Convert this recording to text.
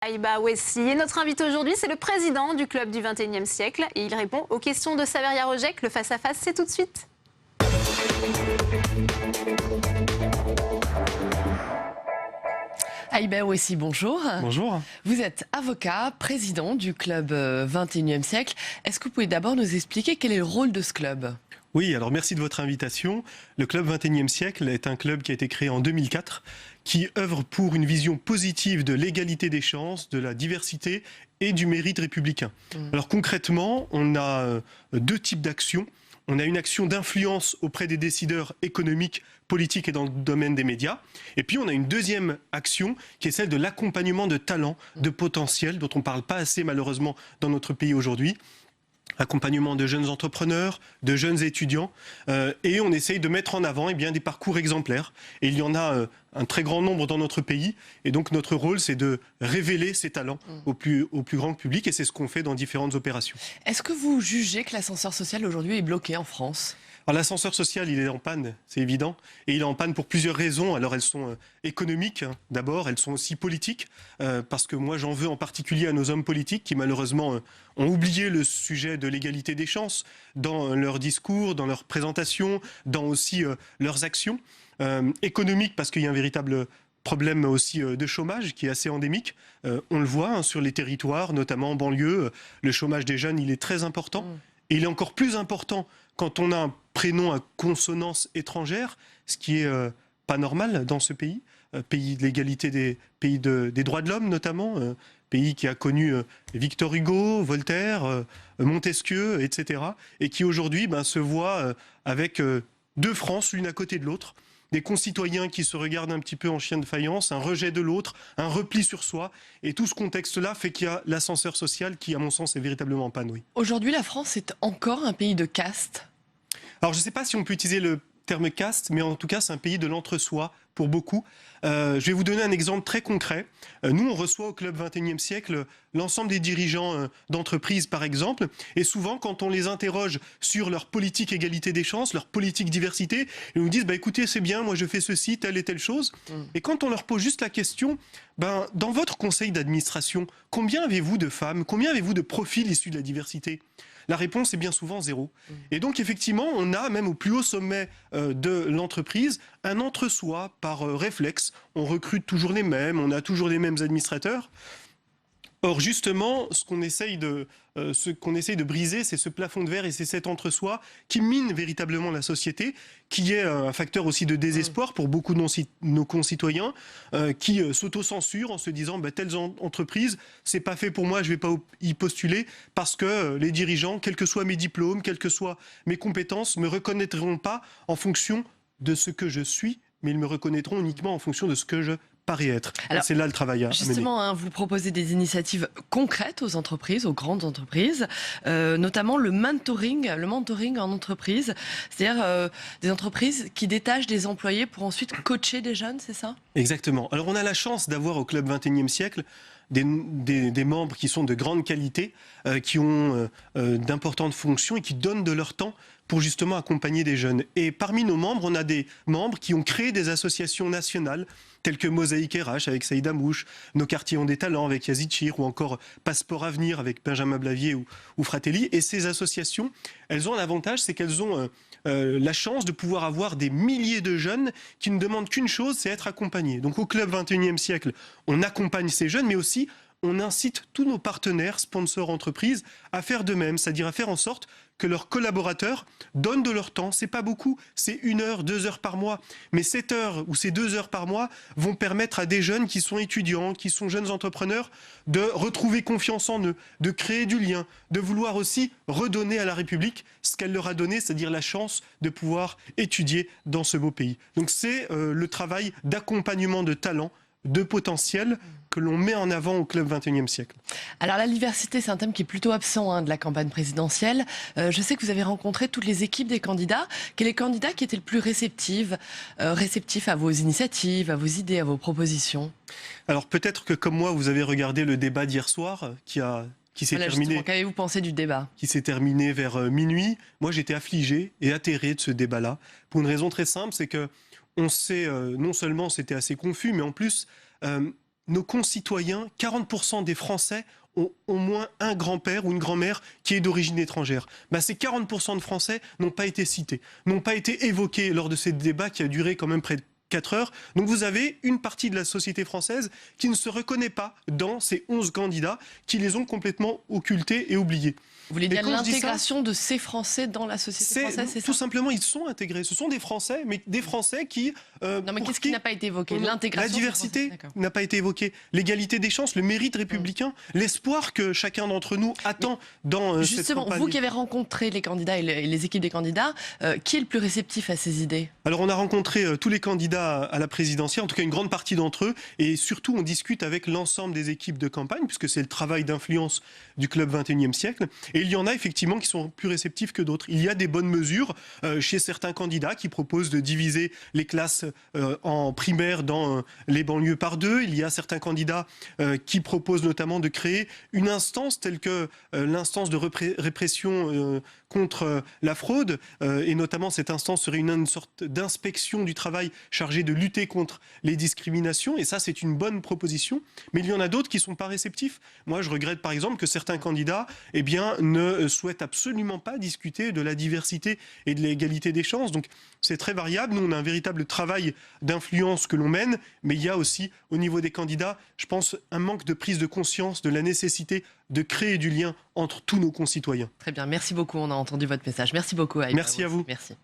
Aïba Ouessi. Et notre invité aujourd'hui, c'est le président du club du 21e siècle. Et il répond aux questions de Saveria Rojek. Le face-à-face, c'est tout de suite. Aïba Ouessi, bonjour. Bonjour. Vous êtes avocat, président du club 21e siècle. Est-ce que vous pouvez d'abord nous expliquer quel est le rôle de ce club ? Oui, alors merci de votre invitation. Le club 21e siècle est un club qui a été créé en 2004, qui œuvre pour une vision positive de l'égalité des chances, de la diversité et du mérite républicain. Alors concrètement, on a deux types d'actions. On a une action d'influence auprès des décideurs économiques, politiques et dans le domaine des médias. Et puis on a une deuxième action qui est celle de l'accompagnement de talents, de potentiel, dont on ne parle pas assez malheureusement dans notre pays aujourd'hui. Accompagnement de jeunes entrepreneurs, de jeunes étudiants, et on essaye de mettre en avant des parcours exemplaires. Et il y en a un très grand nombre dans notre pays, et donc notre rôle c'est de révéler ces talents au plus grand public, et c'est ce qu'on fait dans différentes opérations. Est-ce que vous jugez que l'ascenseur social aujourd'hui est bloqué en France ? Alors l'ascenseur social, il est en panne, c'est évident, et il est en panne pour plusieurs raisons. Alors elles sont économiques, d'abord, elles sont aussi politiques, parce que moi j'en veux en particulier à nos hommes politiques qui malheureusement ont oublié le sujet de l'égalité des chances dans leur discours, dans leur présentation, dans aussi leurs actions. Économiques parce qu'il y a un véritable problème aussi de chômage qui est assez endémique. On le voit sur les territoires, notamment en banlieue, le chômage des jeunes, il est très important. Et il est encore plus important quand on a un prénom à consonance étrangère, ce qui est pas normal dans ce pays, pays de l'égalité des droits de l'homme notamment, pays qui a connu Victor Hugo, Voltaire, Montesquieu, etc. et qui aujourd'hui se voit avec deux France, l'une à côté de l'autre, des concitoyens qui se regardent un petit peu en chien de faïence, un rejet de l'autre, un repli sur soi. Et tout ce contexte-là fait qu'il y a l'ascenseur social qui, à mon sens, est véritablement en panne. Oui. Aujourd'hui, la France est encore un pays de caste ? Alors, je ne sais pas si on peut utiliser le terme caste, mais en tout cas, c'est un pays de l'entre-soi pour beaucoup. Je vais vous donner un exemple très concret. Nous, on reçoit au Club 21e siècle l'ensemble des dirigeants d'entreprises, par exemple. Et souvent, quand on les interroge sur leur politique égalité des chances, leur politique diversité, ils nous disent écoutez, c'est bien, moi je fais ceci, telle et telle chose. Et quand on leur pose juste la question, dans votre conseil d'administration, combien avez-vous de femmes, combien avez-vous de profils issus de la diversité ? La réponse est bien souvent 0. Et donc, effectivement, on a, même au plus haut sommet de l'entreprise, un entre-soi par réflexe. On recrute toujours les mêmes, on a toujours les mêmes administrateurs. Or, justement, ce qu'on essaye de briser, c'est ce plafond de verre et c'est cet entre-soi qui mine véritablement la société, qui est un facteur aussi de désespoir pour beaucoup de nos concitoyens, qui s'autocensurent en se disant telle entreprise, c'est pas fait pour moi, je vais pas y postuler, parce que les dirigeants, quels que soient mes diplômes, quelles que soient mes compétences, me reconnaîtront pas en fonction de ce que je suis, mais ils me reconnaîtront uniquement en fonction de ce que je parais être. Alors, c'est là le travail à justement, mener. Vous proposez des initiatives concrètes aux entreprises, aux grandes entreprises, notamment le mentoring en entreprise, c'est-à-dire des entreprises qui détachent des employés pour ensuite coacher des jeunes, c'est ça ? Exactement. Alors on a la chance d'avoir au Club 21e siècle des membres qui sont de grande qualité, qui ont d'importantes fonctions et qui donnent de leur temps pour justement accompagner des jeunes. Et parmi nos membres, on a des membres qui ont créé des associations nationales, telles que Mosaïque RH avec Saïd Amouche, Nos quartiers ont des talents avec Yazid Chir, ou encore Passeport Avenir avec Benjamin Blavier ou Fratelli. Et ces associations, elles ont un avantage, c'est qu'elles ont la chance de pouvoir avoir des milliers de jeunes qui ne demandent qu'une chose, c'est être accompagnés. Donc au Club 21e siècle, on accompagne ces jeunes, mais aussi on incite tous nos partenaires, sponsors, entreprises, à faire de même, c'est-à-dire à faire en sorte que leurs collaborateurs donnent de leur temps. C'est pas beaucoup, c'est 1 heure, 2 heures par mois. Mais 7 heures ou ces 2 heures par mois vont permettre à des jeunes qui sont étudiants, qui sont jeunes entrepreneurs, de retrouver confiance en eux, de créer du lien, de vouloir aussi redonner à la République ce qu'elle leur a donné, c'est-à-dire la chance de pouvoir étudier dans ce beau pays. Donc c'est le travail d'accompagnement de talents, de potentiel que l'on met en avant au Club 21e siècle. Alors la diversité, c'est un thème qui est plutôt absent de la campagne présidentielle. Je sais que vous avez rencontré toutes les équipes des candidats. Quels sont les candidats qui étaient le plus réceptifs à vos initiatives, à vos idées, à vos propositions ? Alors peut-être que comme moi, vous avez regardé le débat d'hier soir qui s'est terminé. Qu'avez-vous pensé du débat ? Qui s'est terminé vers minuit. Moi, j'étais affligé et atterré de ce débat-là. Pour une raison très simple, c'est que on sait, non seulement c'était assez confus, mais en plus, nos concitoyens, 40% des Français ont au moins un grand-père ou une grand-mère qui est d'origine étrangère. Ces 40% de Français n'ont pas été cités, n'ont pas été évoqués lors de ce débat qui a duré quand même près de 4 heures. Donc vous avez une partie de la société française qui ne se reconnaît pas dans ces 11 candidats, qui les ont complètement occultés et oubliés. Vous voulez dire l'intégration de ces Français dans la société française, c'est ça ? Tout simplement, ils sont intégrés. Ce sont des Français, mais des Français qui... non, mais qu'est-ce qui n'a pas été évoqué ? L'intégration. La diversité n'a pas été évoquée. L'égalité des chances, le mérite républicain, l'espoir que chacun d'entre nous attend dans cette campagne. Justement, vous qui avez rencontré les candidats et les équipes des candidats, qui est le plus réceptif à ces idées ? Alors, on a rencontré tous les candidats à la présidentielle, en tout cas une grande partie d'entre eux, et surtout, on discute avec l'ensemble des équipes de campagne, puisque c'est le travail d'influence du Club 21e siècle. Et il y en a effectivement qui sont plus réceptifs que d'autres. Il y a des bonnes mesures chez certains candidats qui proposent de diviser les classes en primaire dans les banlieues par 2. Il y a certains candidats qui proposent notamment de créer une instance telle que l'instance de répression contre la fraude. Et notamment, cette instance serait une sorte d'inspection du travail chargée de lutter contre les discriminations. Et ça, c'est une bonne proposition. Mais il y en a d'autres qui ne sont pas réceptifs. Moi, je regrette par exemple que certains candidats ne souhaitent absolument pas discuter de la diversité et de l'égalité des chances. Donc, c'est très variable. Nous, on a un véritable travail d'influence que l'on mène. Mais il y a aussi, au niveau des candidats, je pense, un manque de prise de conscience de la nécessité de créer du lien entre tous nos concitoyens. Très bien. Merci beaucoup. On a entendu votre message. Merci beaucoup. Merci à vous. Merci.